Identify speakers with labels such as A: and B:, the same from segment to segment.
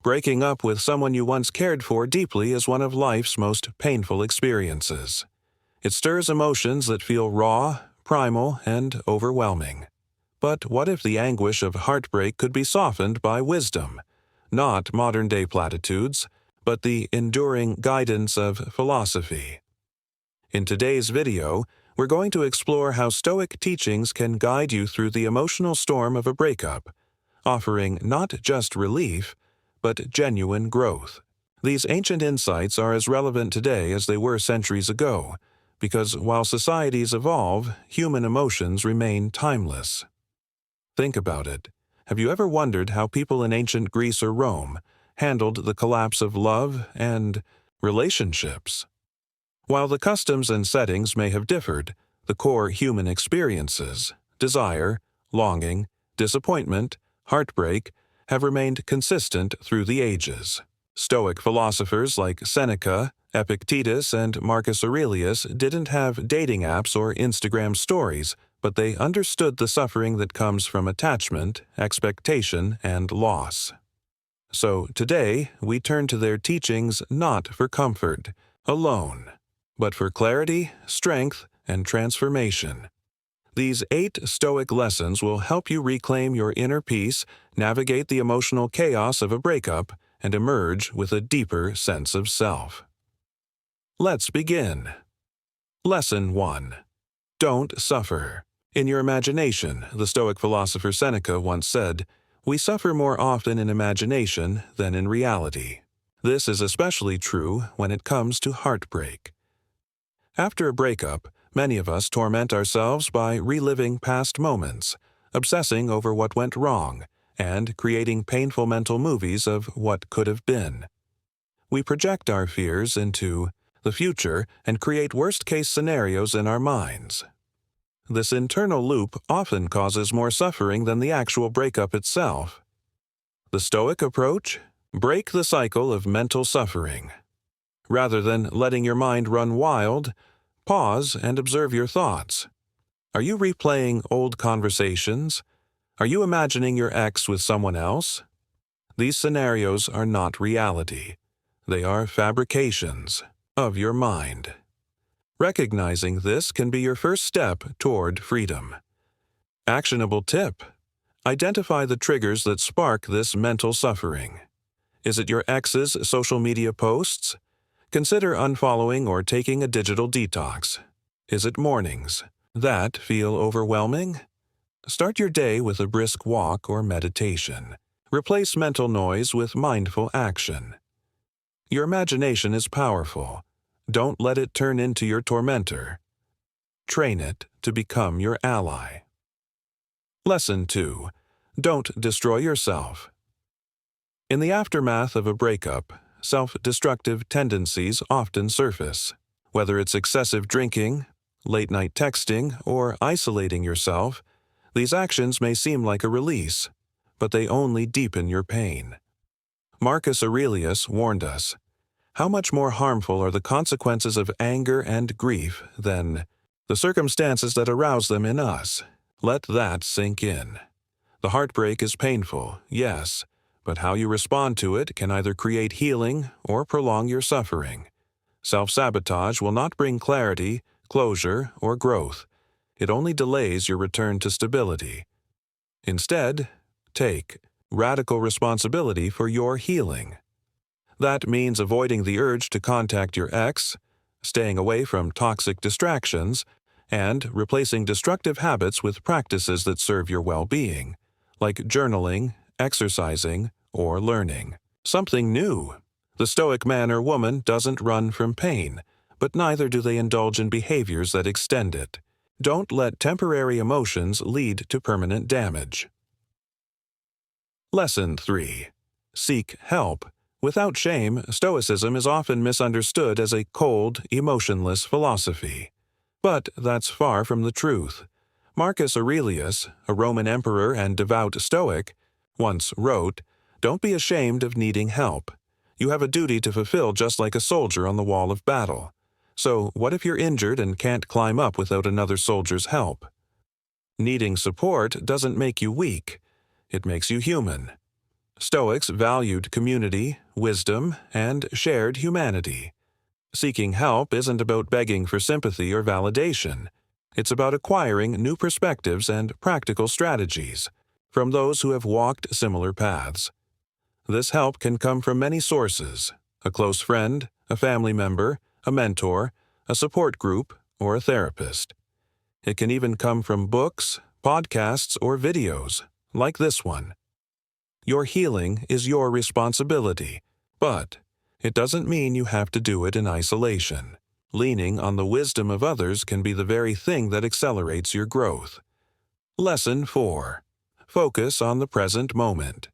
A: Breaking up with someone you once cared for deeply is one of life's most painful experiences. It stirs emotions that feel raw, primal, and overwhelming. But what if the anguish of heartbreak could be softened by wisdom, not modern-day platitudes, but the enduring guidance of philosophy? In today's video, we're going to explore how Stoic teachings can guide you through the emotional storm of a breakup, offering not just relief, but genuine growth. These ancient insights are as relevant today as they were centuries ago, because while societies evolve, human emotions remain timeless. Think about it. Have you ever wondered how people in ancient Greece or Rome handled the collapse of love and relationships? While the customs and settings may have differed, the core human experiences, desire, longing, disappointment, heartbreak, have remained consistent through the ages. Stoic philosophers like Seneca, Epictetus, and Marcus Aurelius didn't have dating apps or Instagram stories, but they understood the suffering that comes from attachment, expectation, and loss. So today, we turn to their teachings not for comfort alone, but for clarity, strength, and transformation. These 8 Stoic lessons will help you reclaim your inner peace, navigate the emotional chaos of a breakup, and emerge with a deeper sense of self. Let's begin. Lesson 1. Don't suffer. In your imagination, the Stoic philosopher Seneca once said, "We suffer more often in imagination than in reality." This is especially true when it comes to heartbreak. After a breakup, many of us torment ourselves by reliving past moments, obsessing over what went wrong, and creating painful mental movies of what could have been. We project our fears into the future and create worst-case scenarios in our minds. This internal loop often causes more suffering than the actual breakup itself. The Stoic approach? Break the cycle of mental suffering. Rather than letting your mind run wild, pause and observe your thoughts. Are you replaying old conversations? Are you imagining your ex with someone else? These scenarios are not reality. They are fabrications of your mind. Recognizing this can be your first step toward freedom. Actionable tip: identify the triggers that spark this mental suffering. Is it your ex's social media posts? Consider unfollowing or taking a digital detox. Is it mornings that feel overwhelming? Start your day with a brisk walk or meditation. Replace mental noise with mindful action. Your imagination is powerful. Don't let it turn into your tormentor. Train it to become your ally. Lesson 2. Don't destroy yourself. In the aftermath of a breakup, self-destructive tendencies often surface. Whether it's excessive drinking, late-night texting, or isolating yourself, these actions may seem like a release, but they only deepen your pain. Marcus Aurelius warned us, "How much more harmful are the consequences of anger and grief than the circumstances that arouse them in us?" Let that sink in. The heartbreak is painful, yes, but how you respond to it can either create healing or prolong your suffering. Self-sabotage will not bring clarity, closure, or growth. It only delays your return to stability. Instead, take radical responsibility for your healing. That means avoiding the urge to contact your ex, staying away from toxic distractions, and replacing destructive habits with practices that serve your well-being, like journaling, exercising, or learning something new. The Stoic man or woman doesn't run from pain, but neither do they indulge in behaviors that extend it. Don't let temporary emotions lead to permanent damage. Lesson 3. Seek help. Without shame, Stoicism is often misunderstood as a cold, emotionless philosophy. But that's far from the truth. Marcus Aurelius, a Roman emperor and devout Stoic, once wrote, "Don't be ashamed of needing help. You have a duty to fulfill just like a soldier on the wall of battle. So what if you're injured and can't climb up without another soldier's help?" Needing support doesn't make you weak. It makes you human. Stoics valued community, wisdom, and shared humanity. Seeking help isn't about begging for sympathy or validation. It's about acquiring new perspectives and practical strategies from those who have walked similar paths. This help can come from many sources: a close friend, a family member, a mentor, a support group, or a therapist. It can even come from books, podcasts, or videos, like this one. Your healing is your responsibility, but it doesn't mean you have to do it in isolation. Leaning on the wisdom of others can be the very thing that accelerates your growth. Lesson 4. Focus on the present moment.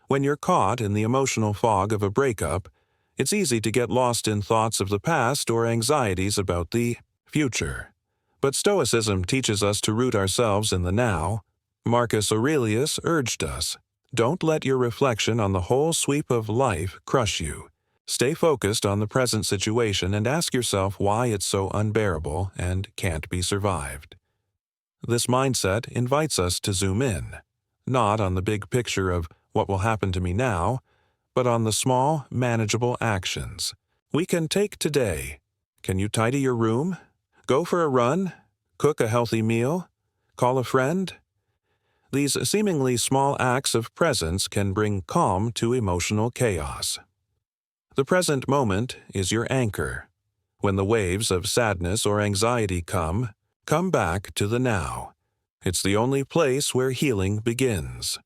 A: When you're caught in the emotional fog of a breakup, it's easy to get lost in thoughts of the past or anxieties about the future. But Stoicism teaches us to root ourselves in the now. Marcus Aurelius urged us, don't let your reflection on the whole sweep of life crush you. Stay focused on the present situation and ask yourself why it's so unbearable and can't be survived. This mindset invites us to zoom in, not on the big picture of what will happen to me now, but on the small, manageable actions we can take today. Can you tidy your room? Go for a run? Cook a healthy meal? Call a friend? These seemingly small acts of presence can bring calm to emotional chaos. The present moment is your anchor. When the waves of sadness or anxiety come back to the now. It's the only place where healing begins.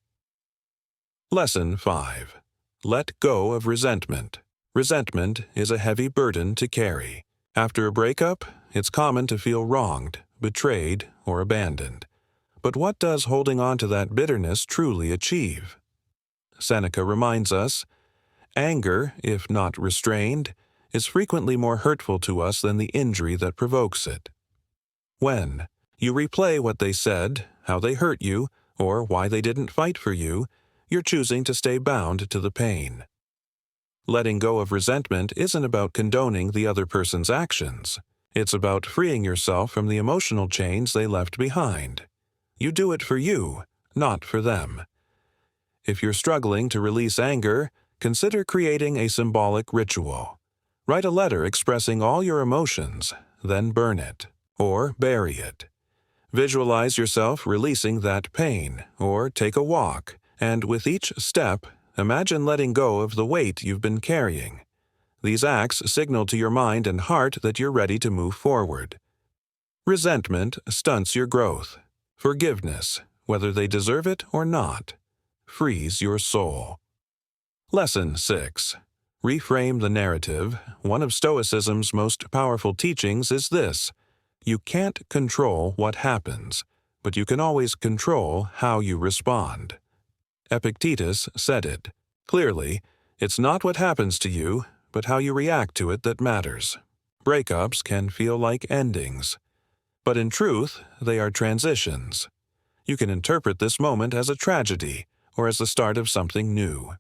A: Lesson 5. Let go of resentment. Resentment is a heavy burden to carry. After a breakup, it's common to feel wronged, betrayed, or abandoned. But what does holding on to that bitterness truly achieve? Seneca reminds us, anger, if not restrained, is frequently more hurtful to us than the injury that provokes it. When you replay what they said, how they hurt you, or why they didn't fight for you, you're choosing to stay bound to the pain. Letting go of resentment isn't about condoning the other person's actions. It's about freeing yourself from the emotional chains they left behind. You do it for you, not for them. If you're struggling to release anger, consider creating a symbolic ritual. Write a letter expressing all your emotions, then burn it, or bury it. Visualize yourself releasing that pain, or take a walk, and with each step, imagine letting go of the weight you've been carrying. These acts signal to your mind and heart that you're ready to move forward. Resentment stunts your growth. Forgiveness, whether they deserve it or not, frees your soul. Lesson 6. Reframe the narrative. One of Stoicism's most powerful teachings is this: you can't control what happens, but you can always control how you respond. Epictetus said it. Clearly, it's not what happens to you, but how you react to it that matters. Breakups can feel like endings, but in truth, they are transitions. You can interpret this moment as a tragedy or as the start of something new.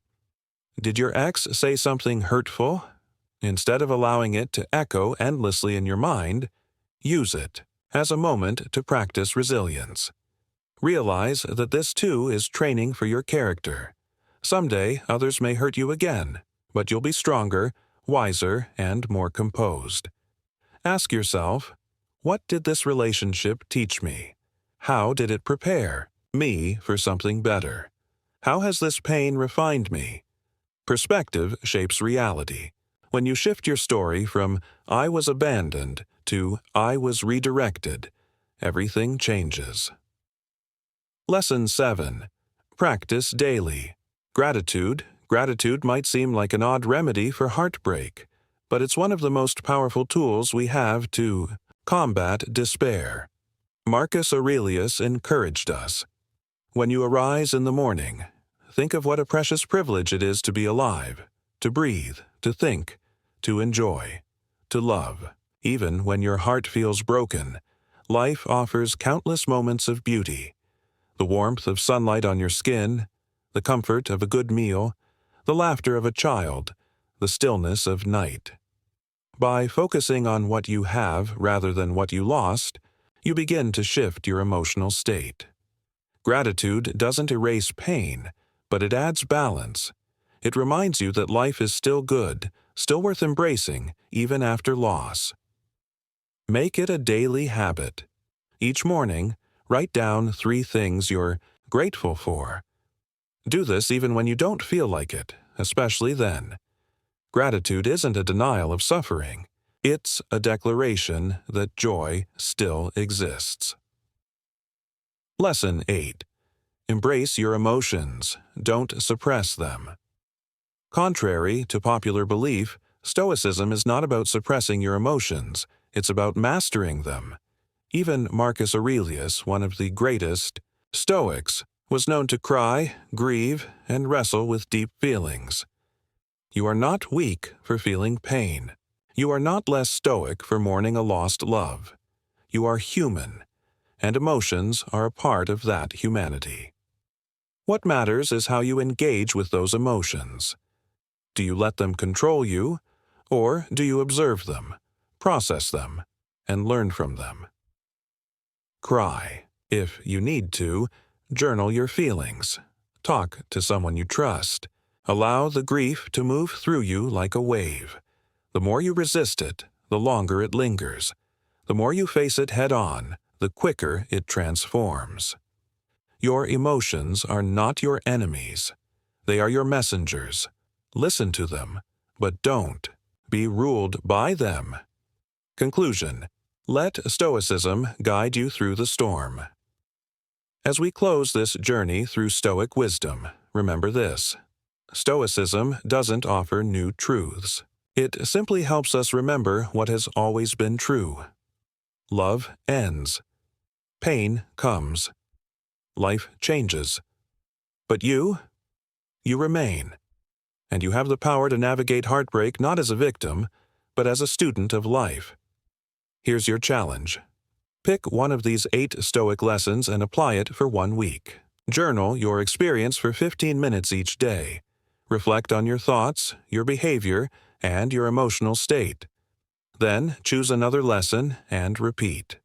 A: Did your ex say something hurtful? Instead of allowing it to echo endlessly in your mind, use it as a moment to practice resilience. Realize that this too is training for your character. Someday, others may hurt you again, but you'll be stronger, wiser, and more composed. Ask yourself, what did this relationship teach me? How did it prepare me for something better? How has this pain refined me? Perspective shapes reality. When you shift your story from "I was abandoned" to "I was redirected," everything changes. Lesson 7. Practice daily. Gratitude. Gratitude might seem like an odd remedy for heartbreak, but it's one of the most powerful tools we have to combat despair. Marcus Aurelius encouraged us. When you arise in the morning, think of what a precious privilege it is to be alive, to breathe, to think, to enjoy, to love. Even when your heart feels broken, life offers countless moments of beauty. The warmth of sunlight on your skin, the comfort of a good meal, the laughter of a child, the stillness of night. By focusing on what you have rather than what you lost, you begin to shift your emotional state. Gratitude doesn't erase pain, but it adds balance. It reminds you that life is still good, still worth embracing, even after loss. Make it a daily habit. Each morning, write down 3 things you're grateful for. Do this even when you don't feel like it, especially then. Gratitude isn't a denial of suffering. It's a declaration that joy still exists. Lesson 8. Embrace your emotions. Don't suppress them. Contrary to popular belief, Stoicism is not about suppressing your emotions. It's about mastering them. Even Marcus Aurelius, one of the greatest Stoics, was known to cry, grieve, and wrestle with deep feelings. You are not weak for feeling pain. You are not less stoic for mourning a lost love. You are human, and emotions are a part of that humanity. What matters is how you engage with those emotions. Do you let them control you, or do you observe them, process them, and learn from them? Cry. If you need to, journal your feelings. Talk to someone you trust. Allow the grief to move through you like a wave. The more you resist it, the longer it lingers. The more you face it head-on, the quicker it transforms. Your emotions are not your enemies. They are your messengers. Listen to them, but don't be ruled by them. Conclusion. Let Stoicism guide you through the storm. As we close this journey through Stoic wisdom, remember this. Stoicism doesn't offer new truths. It simply helps us remember what has always been true. Love ends. Pain comes. Life changes. But you remain. And you have the power to navigate heartbreak not as a victim, but as a student of life. Here's your challenge. Pick one of these 8 Stoic lessons and apply it for 1 week. Journal your experience for 15 minutes each day. Reflect on your thoughts, your behavior, and your emotional state. Then choose another lesson and repeat.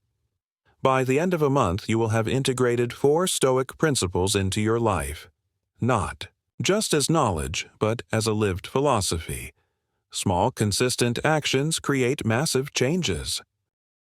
A: By the end of a month, you will have integrated 4 Stoic principles into your life. Not just as knowledge, but as a lived philosophy. Small, consistent actions create massive changes.